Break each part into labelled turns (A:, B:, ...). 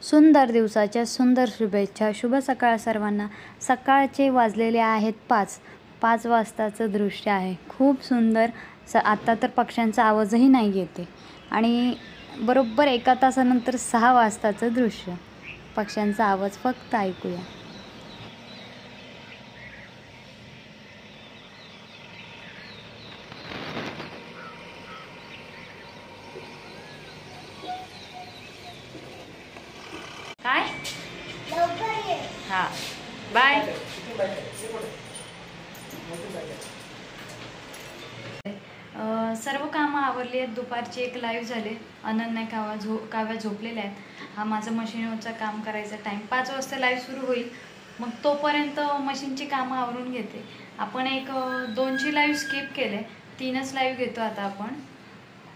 A: सुंदर दिवसाच्या सुंदर शुभेच्छा। शुभ सकाळ सर्वांना। सकाळचे वाजलेले आहेत 5 वाजताचं दृश्य आहे। खूप सुंदर। आता तर पक्ष्यांचा आवाजही नाही येते आणि बरोबर 1 तासानंतर 6 वाजताचं दृश्य। पक्ष्यांचा आवाज फक्त ऐकूया। काय लवकर ये। हां बाय। सर्व कामं आवरली आहेत। दुपारची एक लाईव्ह झाले। अनन्या काव्या झोपलेल्या आहेत। हा माझं मशीनवरचं काम करायचा टाईम। 5 वाजता लाईव्ह सुरू होईल। मग तोपर्यंत मशीनची कामं आवरून घेते। आपण एक 2ची लाईव्ह स्किप केले। 3च लाईव्ह घेतो आता आपण।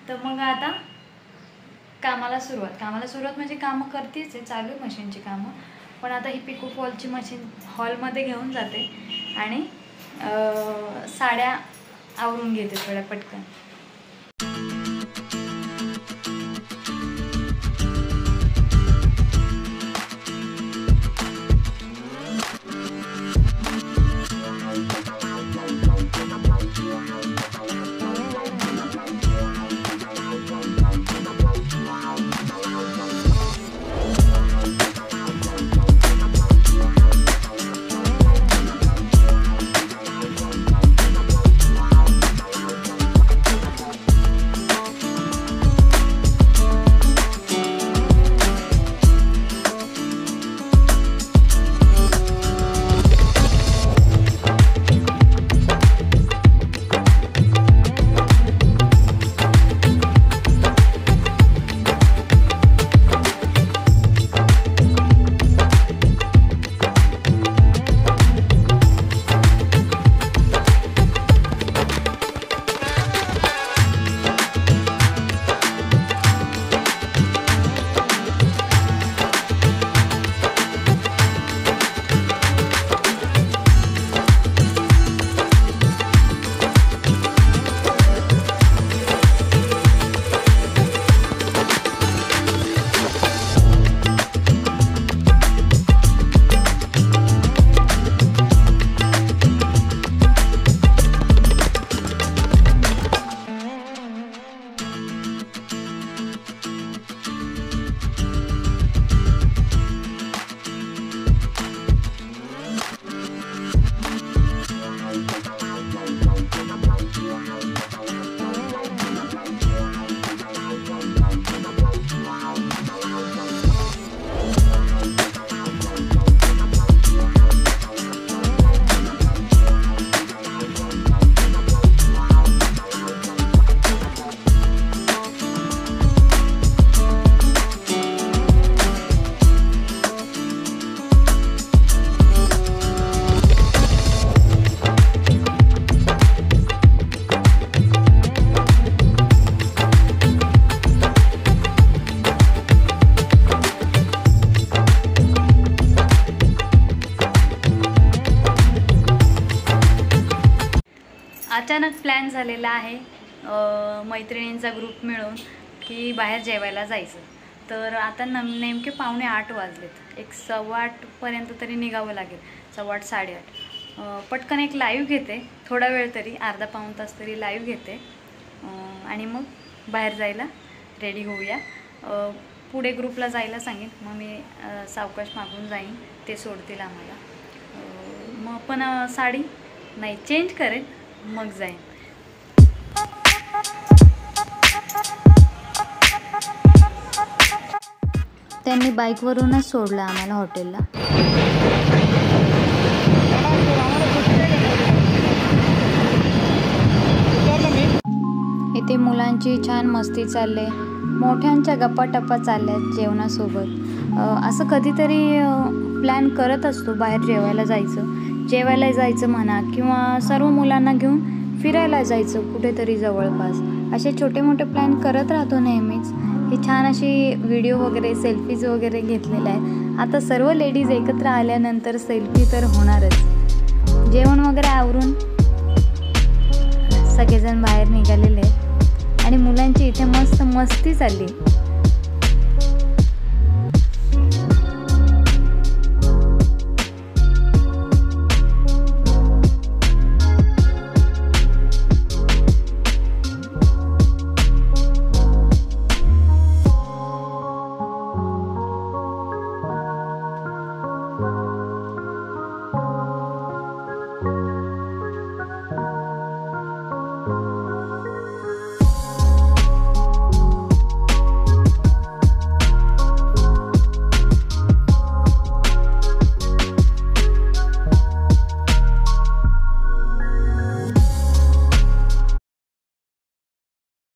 A: तर मग आता कामाला सुरुवात म्हणजे कामं करतेच आहे, चालू आहे मशीनची कामं। पण आता ही पिको फॉलची मशीन हॉलमध्ये घेऊन जाते आणि साड्या आवरून घेते थोड्या पटकन। अचानक प्लॅन झालेला आहे मैत्रिणींचा ग्रुप मिळून की बाहेर जेवायला जायचं। तर आता नेमके 7:45 वाजलेत। 7:15 पर्यंत तरी निघावं लागेल। 7:15 8:30 पटकन एक लाईव्ह घेते, थोडा वेळ तरी अर्धा-पाऊण तास तरी लाईव्ह घेते आणि मग बाहेर जायला रेडी होऊया। पुढे ग्रुपला जायला सांगेन, मग मी सावकाश मागून जाईन, ते सोडतील आम्हाला। मग पण साडी नाही चेंज करेन मग जाईन। त्यांनी बाईकवरूनच सोडलं आम्हाला हॉटेलला। इथे मुलांची छान मस्ती चालले, मोठ्यांच्या गप्पा-टप्पा चालल्यात जेवणासोबत। असं कधीतरी प्लॅन करत असतो बाहेर जेवायला जायचं म्हणा, किंवा सर्व मुलांना घेऊन फिरायला जायचं कुठेतरी जवळपास। असे छोटे मोठे प्लॅन करत राहतो नेहमीच। हे छान अशी व्हिडिओ वगैरे सेल्फीज वगैरे घेतलेले आहेत। आता सर्व लेडीज एकत्र आल्यानंतर सेल्फी तर होणारच। जेवण वगैरे आवरून सगळेजण बाहेर निघालेले आहेत आणि मुलांची इथे मस्त मस्ती चालली।